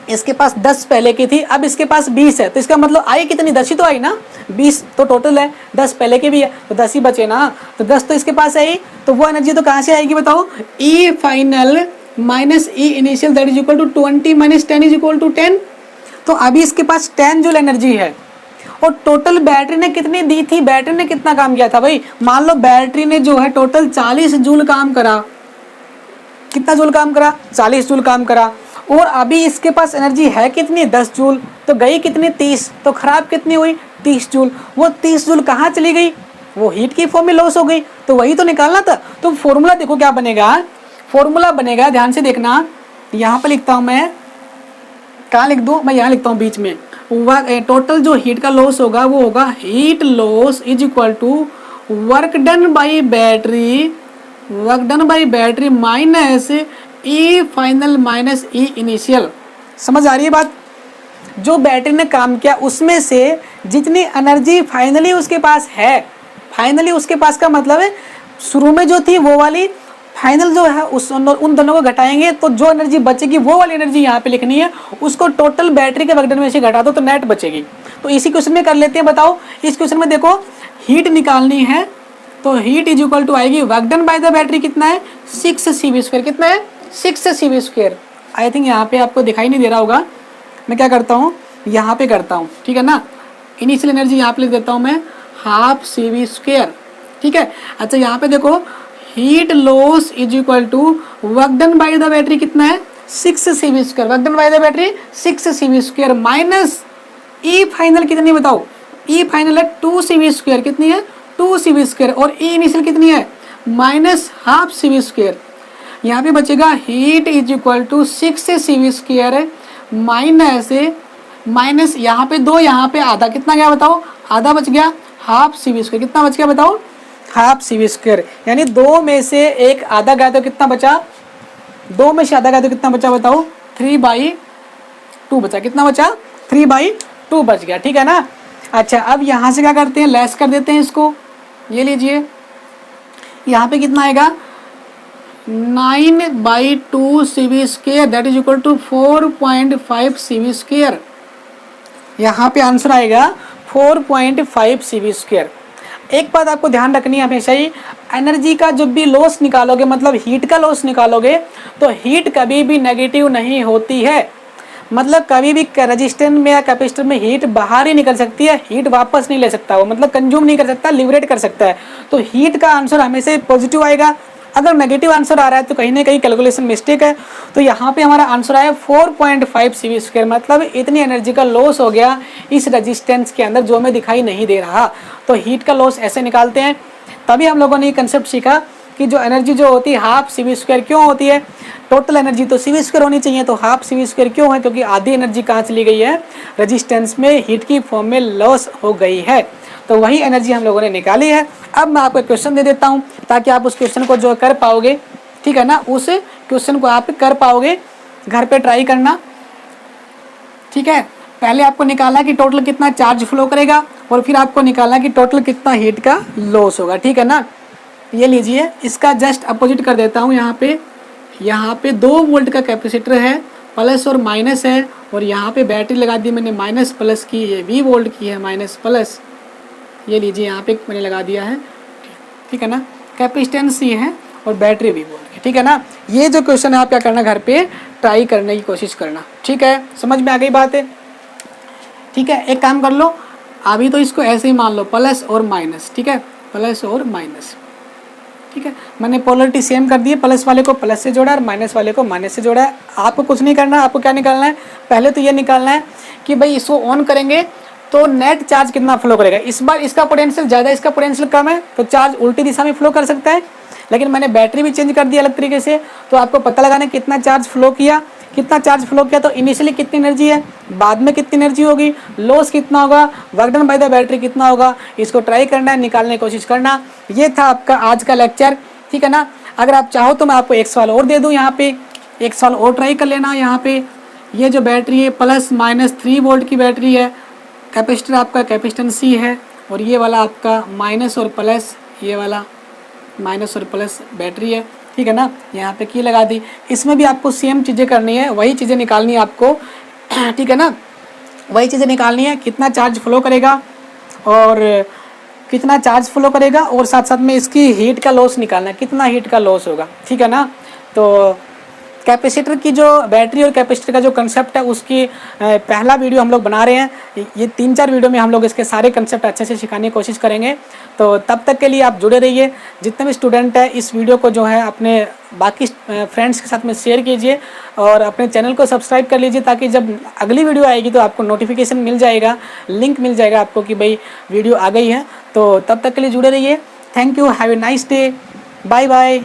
इसके पास 10 पहले की थी, अब इसके पास 20 है, तो इसका मतलब आई कितनी, 10 ही तो आई ना, 20 तो टोटल है, 10 पहले की भी है तो 10 ही बचे ना, तो 10 तो इसके पास आई, तो वो एनर्जी तो कहाँ से आएगी बताओ, E final minus E initial that is equal to 20 minus 10 is equal to 10। तो अभी इसके पास 10 जूल एनर्जी है, और टोटल बैटरी ने कितनी दी थी, बैटरी ने कितना काम किया था भाई, मान लो बैटरी ने जो है टोटल 40 जूल काम करा, कितना जूल काम करा, 40 जूल काम करा, और अभी इसके पास एनर्जी है कितनी, 10 जूल, तो गई कितनी, 30, तो खराब कितनी हुई, 30 जूल। वो 30 जूल कहाँ चली गई, वो हीट की फॉर्म में लॉस हो गई, तो वही तो निकालना था। तो फॉर्मूला देखो क्या बनेगा, फॉर्मूला बनेगा, ध्यान से देखना, यहाँ पर लिखता हूँ मैं, कहाँ लिख दूँ मैं, यहाँ लिखता हूँ बीच में, टोटल जो हीट का लॉस होगा वो होगा heat loss is equal to work done by battery minus E final minus E initial. समझ आ रही है बात, जो बैटरी ने काम किया उसमें से जितनी एनर्जी फाइनली उसके पास है, फाइनली उसके पास का मतलब है शुरू में जो थी वो वाली, फाइनल जो है उन दोनों को घटाएंगे तो जो एनर्जी बचेगी वो वाली एनर्जी यहाँ पे लिखनी है, उसको टोटल बैटरी के वर्क डन में से घटा दो तो नेट बचेगी। तो इसी क्वेश्चन में कर लेते हैं, बताओ इस क्वेश्चन में देखो हीट निकालनी है, तो हीट इज इक्वल टू आएगी work done by the battery कितना है, 6 CV², कितना है 6 CV²। आई थिंक यहाँ पे आपको दिखाई नहीं दे रहा होगा, मैं क्या करता हूँ यहाँ पे करता हूँ, ठीक है ना, इनिशियल एनर्जी यहाँ पे लिख देता हूँ मैं हाफ CV², ठीक है। अच्छा यहाँ पे देखो heat loss is equal to work done by the battery कितना है 6 CV², work done by the battery 6 CV² minus E final कितनी बताओ, ई फाइनल है 2 CV², कितनी है 2 CV², और ई इनिशियल कितनी है माइनस हाफ CV²। यहाँ पे बचेगा heat is equal to 6 CV² minus यहाँ पे 2, यहाँ पे आधा, कितना गया बताओ, आधा बच गया हाफ CV², कितना बच गया बताओ हाफ CV², यानी 2 में से एक आधा गया तो कितना बचा, 2 में से आधा गया तो कितना बचा बताओ 3/2 बचा, कितना बचा 3/2 बच गया, ठीक है ना। अच्छा अब यहाँ से क्या करते हैं, लेस कर देते हैं इसको, ये लीजिए यहाँ पे कितना आएगा 9/2 CV² that is equal to 4.5 CV²। यहाँ पे आंसर आएगा 4.5 CV²। एक बात आपको ध्यान रखनी है हमेशा ही, एनर्जी का जब भी लॉस निकालोगे, मतलब हीट का लॉस निकालोगे, तो हीट कभी भी नेगेटिव नहीं होती है, मतलब कभी भी रेजिस्टेंस में या कैपेसिटर में हीट बाहर ही निकल सकती है, हीट वापस नहीं ले सकता, वो मतलब कंज्यूम नहीं कर सकता, लिबरेट कर सकता है। तो हीट का आंसर हमेशा पॉजिटिव आएगा, अगर नेगेटिव आंसर आ रहा है तो कहीं ना कहीं कैलकुलेशन मिस्टेक है। तो यहाँ पे हमारा आंसर आया 4.5 CV², मतलब इतनी एनर्जी का लॉस हो गया इस रेजिस्टेंस के अंदर जो हमें दिखाई नहीं दे रहा। तो हीट का लॉस ऐसे निकालते हैं, तभी हम लोगों ने ये कंसेप्ट सीखा कि जो एनर्जी जो होती है हाफ CV² क्यों होती है, टोटल एनर्जी तो CV² होनी चाहिए, तो हाफ CV² क्यों है, क्योंकि आधी एनर्जी कहाँ चली गई है, रेजिस्टेंस में हीट की फॉर्म में लॉस हो गई है, तो वही एनर्जी हम लोगों ने निकाली है। अब मैं आपको क्वेश्चन दे देता हूँ ताकि आप उस क्वेश्चन को जो कर पाओगे, ठीक है ना, उस क्वेश्चन को आप कर पाओगे, घर पे ट्राई करना, ठीक है। पहले आपको निकालना कि टोटल कितना चार्ज फ्लो करेगा, और फिर आपको निकालना कि टोटल कितना हीट का लॉस होगा, ठीक है ना। ये लीजिए इसका जस्ट अपोजिट कर देता हूँ, यहाँ पे 2 वोल्ट का कैपेसिटर है, प्लस और माइनस है, और यहाँ पे बैटरी लगा दी मैंने माइनस प्लस की, ये 20 वोल्ट की है माइनस प्लस, ये लीजिए यहाँ पे मैंने लगा दिया है, ठीक है ना, कैपेसिटेंस ये है और बैटरी 20 वोल्ट की, ठीक है ना। ये जो क्वेश्चन है आप क्या करना, घर पे ट्राई करने की कोशिश करना, ठीक है, समझ में आ गई बात है, ठीक है। एक काम कर लो, अभी तो इसको ऐसे ही मान लो प्लस और माइनस, ठीक है, प्लस और माइनस, ठीक है, मैंने पोलरिटी सेम कर दी है, प्लस वाले को प्लस से जोड़ा और माइनस वाले को माइनस से जोड़ा है। आपको कुछ नहीं करना, आपको क्या निकालना है, पहले तो ये निकालना है कि भाई इसको ऑन करेंगे तो नेट चार्ज कितना फ्लो करेगा। इस बार इसका पोटेंशियल ज़्यादा, इसका पोटेंशियल कम है, तो चार्ज उल्टी दिशा में फ्लो कर सकता है, लेकिन मैंने बैटरी भी चेंज कर दिया अलग तरीके से, तो आपको पता लगाना कितना चार्ज फ्लो किया, तो इनिशियली कितनी एनर्जी है, बाद में कितनी एनर्जी होगी, लॉस कितना होगा, work done by the battery कितना होगा, इसको ट्राई करना है, निकालने की कोशिश करना। ये था आपका आज का लेक्चर, ठीक है ना। अगर आप चाहो तो मैं आपको एक सवाल और दे दूँ, यहाँ पे एक सवाल और ट्राई कर लेना। यहाँ पे ये जो बैटरी है प्लस माइनस 3 वोल्ट की बैटरी है, कैपेसिटर आपका कैपेसिटेंस C है, और ये वाला आपका माइनस और प्लस, ये वाला माइनस और प्लस बैटरी है, ठीक है ना। यहाँ पे की लगा दी, इसमें भी आपको सेम चीज़ें करनी है, वही चीज़ें निकालनी है आपको। ठीक है ना, वही चीज़ें निकालनी है, कितना चार्ज फ्लो करेगा और कितना चार्ज फ्लो करेगा, और साथ साथ में इसकी हीट का लॉस निकालना है, कितना हीट का लॉस होगा। ठीक है ना। तो कैपेसिटर की जो बैटरी और कैपेसिटर का जो कंसेप्ट है उसकी पहला वीडियो हम लोग बना रहे हैं। ये 3-4 वीडियो में हम लोग इसके सारे कंसेप्ट अच्छे से सिखाने की कोशिश करेंगे। तो तब तक के लिए आप जुड़े रहिए। जितने भी स्टूडेंट हैं इस वीडियो को जो है अपने बाकी फ्रेंड्स के साथ में शेयर कीजिए और अपने चैनल को सब्सक्राइब कर लीजिए, ताकि जब अगली वीडियो आएगी तो आपको नोटिफिकेशन मिल जाएगा, लिंक मिल जाएगा आपको कि भाई वीडियो आ गई है। तो तब तक के लिए जुड़े रहिए। Thank you, have a nice day, bye bye.